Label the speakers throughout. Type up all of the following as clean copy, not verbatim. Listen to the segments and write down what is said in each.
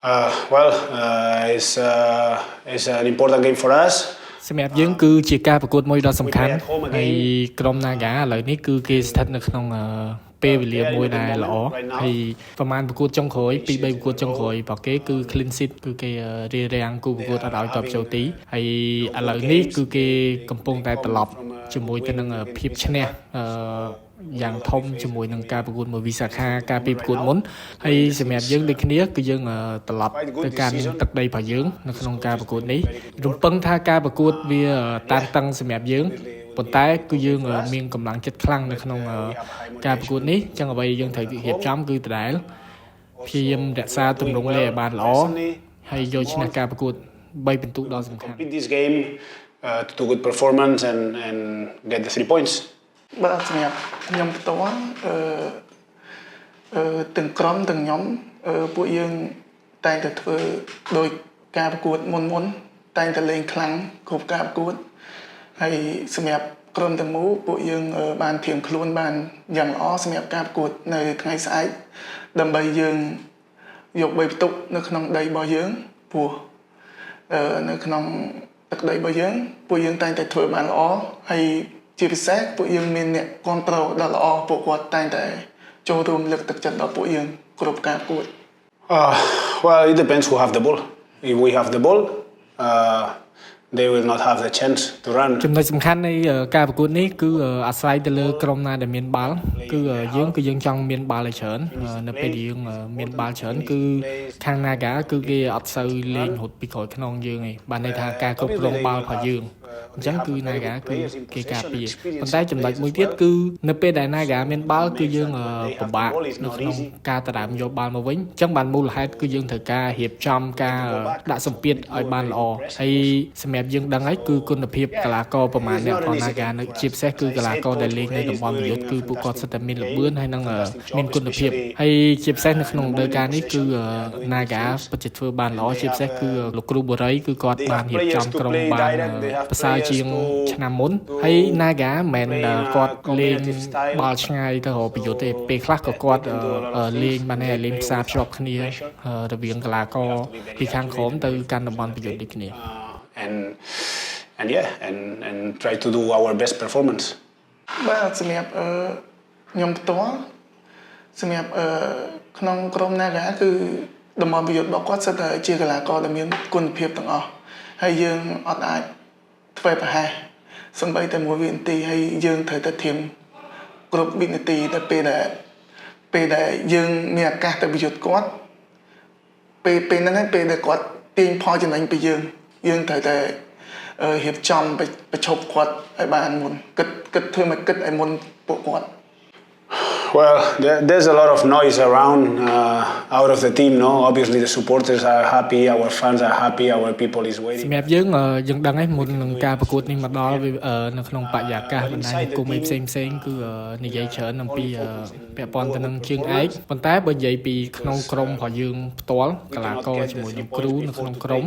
Speaker 1: It's an important game for us.
Speaker 2: សម្រាប់យើងគឺជាការប្រកួតមួយដ៏សំខាន់ហើយក្រុម Naga ឥឡូវនេះគឺគេស្ថិតនៅក្នុងពេលវេលាមួយដែលល្អហើយប្រហែលប្រកួតចុងក្រោយ2-3ប្រកួតចុងក្រោយរបស់គេគឺ clean sheet គឺគេរារាំងគូប្រកួតអត់ឲ្យតបចូលទីហើយឥឡូវនេះគឺគេកំពុងតែត្រឡប់ជាមួយទៅនឹងភាពឈ្នះយ៉ាងធំជាមួយនឹងការប្រកួតមួយវិសាខាការពីប្រកួតមុនហើយសម្រាប់យើងដូចគ្នាគឺយើងត្រឡប់ទៅការមានទឹកដីរបស់យើងនៅក្នុងការប្រកួតនេះរំពឹងថាការប្រកួតវាតានតឹងសម្រាប់យើងប៉ុន្តែគឺយើងមានកម្លាំងចិត្តខ្លាំងនៅក្នុងការប្រកួតនេះចឹងអ្វីយើងត្រូវរៀបចំគឺដដែលព្យាយាមរក្សាទម្រង់លេខឲ្យបានល្អហើយយកឈ្នះការប្រកួត3ពិន្ទុដ៏សំខាន់
Speaker 1: Complete this game to do good performance and get the 3 points.
Speaker 3: បាទសម្រាប់ខ្ញុំផ្ទាល់ទាំងក្រុមទាំងខ្ញុំពួកយើងតែងតែធ្វើដោយការប្រកួតមុនតែងតែលេងខ្លាំងគ្រប់ការប្រកួតហើយសម្រាប់ក្រុមទាំងមូលពួកយើងបានធៀមខ្លួនបានយ៉ាងល្អសម្រាប់ការប្រកួតនៅថ្ងៃស្អែកដើម្បីយើងយក3ពិន្ទុនៅក្នុងដីរបស់យើងព្រោះនៅក្នុងទឹកដីរបស់យើងពួកយើងតែងតែធ្វើបានល្អហើយជាពិសេសពួកយើងមានអ្នកគ្រប់គ្រងដ៏ល្អពួកគាត់តែងតែចូលរួមលើកទឹកចិត្តដល់ពួកយើងគ្រប់ការប្រកួត
Speaker 1: Well, it depends who have the ball. If we have the ball, they will not have the chance to run.
Speaker 2: ចំណុចសំខាន់នៃការប្រកួតនេះគឺអាស្រ័យទៅលើក្រុមណាដែលមានបាល់គឺយើងចង់មានបាល់ឲ្យច្រើននៅពេលដែលយើងមានបាល់ច្រើនគឺខាង Naga គឺគេអត់សូវលេងរត់ពីក្រោយខ្នងយើងទេបានន័យថាការគ្រប់គ្រងបាល់របស់យើងអញ្ចឹងគឺ Naga គឺគេការពារប៉ុន្តែចំណុចមួយទៀតគឺនៅពេលដែល Naga មានបាល់គឺយើងពិបាកនៅក្នុងការដណ្ដើមយកបាល់មកវិញអញ្ចឹងបានមូលហេតុគឺយើងត្រូវការរៀបចំការដាក់សម្ពាធឲ្យបានល្អហើយសម្រាប់យើងដឹងហើយគឺគុណភាពកីឡាករប្រមាណអ្នករបស់ Naga នៅជាពិសេសគឺកីឡាករដែលលេងនៅតំបន់ប្រយុទ្ធគឺពួកគាត់សិតតែមានល្បឿនហើយនឹងមានគុណភាពហើយជាពិសេសនៅក្នុងរដូវកាលនេះគឺ Naga ពិតជាធ្វើបានល្អជាពិសេសគឺលោកគ្រូបូរីគឺគាត់បានរៀបចំក្រុមបានប្រសើរជាងឆ្នាំមុនហើយ Naga មិនមែនគាត់លេងបាល់ឆ្ងាយទៅរកប្រយុទ្ធទេពេលខ្លះក៏គាត់លេងបានលេងផ្សារភ្ជាប់គ្នារវាងកីឡាករពីខាងក្រោមទៅកាន់តំបន់ប្រយុទ្ធដូចគ្នា
Speaker 1: and try to do our best performance.
Speaker 3: បាទសម្រាប់ខ្ញុំផ្ទាល់សម្រាប់ក្នុងក្រុម Naga គឺតំបន់ប្រយុទ្ធរបស់គាត់សិតតែជាកីឡាករដែលមានគុណភាពទាំងអស់ហើយយើងអត់អាចធ្វើប្រហែសសម្បីតែ1វិនាទីហើយយើងត្រូវតែធៀមគ្រប់វិនាទីទៅពេលដែលយើងមានឱកាសទៅប្រយុទ្ធគាត់ពេលហ្នឹងពេលដែលគាត់ទាញផលចំណេញពីយើងត្រូវតែរៀបចំប្រឈប់គាត់ឲ្យបានមុនគិតធ្វើមកគិតឲ្យមុនពួកគាត់
Speaker 1: Well, there's a lot of noise around out of the team, no? Obviously the supporters are happy, our fans are happy, our people is waiting.
Speaker 2: សម្រាប់យើងដឹងហើយមុននឹងការប្រកួតនេះមកដល់នៅក្នុងបរិយាកាសបណ្ដាញសង្គមផ្សេងគឺនិយាយច្រើនអំពីពាក់ព័ន្ធទៅនឹងជើងឯកប៉ុន្តែបើនិយាយពីក្នុងក្រុមរបស់យើងផ្ទាល់កីឡាករជាមួយនឹងគ្រូនៅក្នុងក្រុម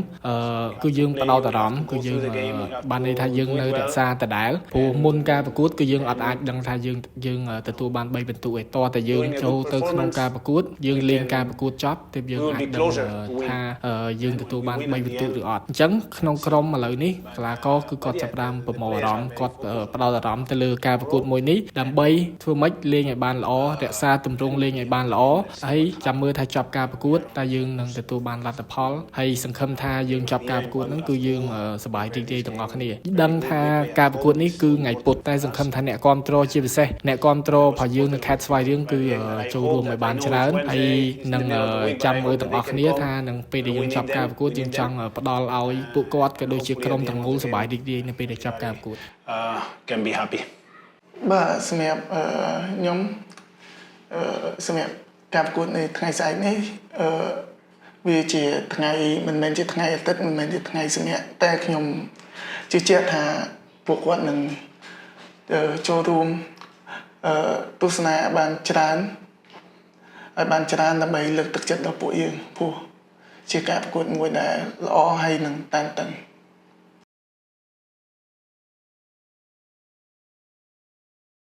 Speaker 2: គឺយើងផ្ដោតអារម្មណ៍គឺយើងបានន័យថាយើងនៅរក្សាដដែលព្រោះមុនការប្រកួតគឺយើងអត់អាចដឹងថាយើងទទួលបាន3ពិន្ទុឯតតែយើងចូលទៅក្នុងការប្រកួតយើងលេងការប្រកួតចប់ទើបយើងអាចដឹងថាយើងទទួលបាន3ពិន្ទុឬអត់អញ្ចឹងក្នុងក្រុមឥឡូវនេះកីឡាករគឺគាត់ចាប់ផ្ដើមប្រមូលអារម្មណ៍គាត់ផ្ដោតអារម្មណ៍ទៅលើការប្រកួតមួយនេះដើម្បីធ្វើម៉េចលេងឲ្យបានល្អរក្សាទម្រង់លេងឲ្យបានល្អហើយចាំមើលថាចប់ការប្រកួតតើយើងនឹងទទួលបានលទ្ធផលហើយសង្ឃឹមថាយើងចប់ការប្រកួតហ្នឹងគឺយើងសប្បាយរីករាយទាំងអស់គ្នាដឹងថាការប្រកួតនេះគឺថ្ងៃពុធតែសង្ឃឹមថាអ្នកគាំទ្រជាពិសេសអ្នកគាំទ្ររបស់យើងនៅខេត្តស្វាយរៀងគឺចូលរួមឲ្យបានច្រើនហើយនឹងចាំមើលទាំងអស់គ្នាថានឹងពេលដែលយើងចប់ការប្រកួតយើងចង់ផ្ដល់ឲ្យពួកគាត់ក៏ដូចជាក្រុមទាំងមូលសប្បាយរីករាយនៅពេលដែលចប់ការប្រកួត
Speaker 1: Can be happy.
Speaker 3: បាទសម្រាប់ខ្ញុំសម្រាប់ការប្រកួតនៅថ្ងៃស្អែកនេះវាជាថ្ងៃមិនមែនជាថ្ងៃអាទិត្យមិនមែនជាថ្ងៃសម្រាប់តែខ្ញុំជឿជាក់ថាពួកគាត់នឹងចូលរួមទស្សនាបានច្រើនដើម្បីលើកទឹកចិត្តដល់ពួកយើងព្រោះជាការប្រកួតមួយដែលល្អហើយនឹងតានតឹង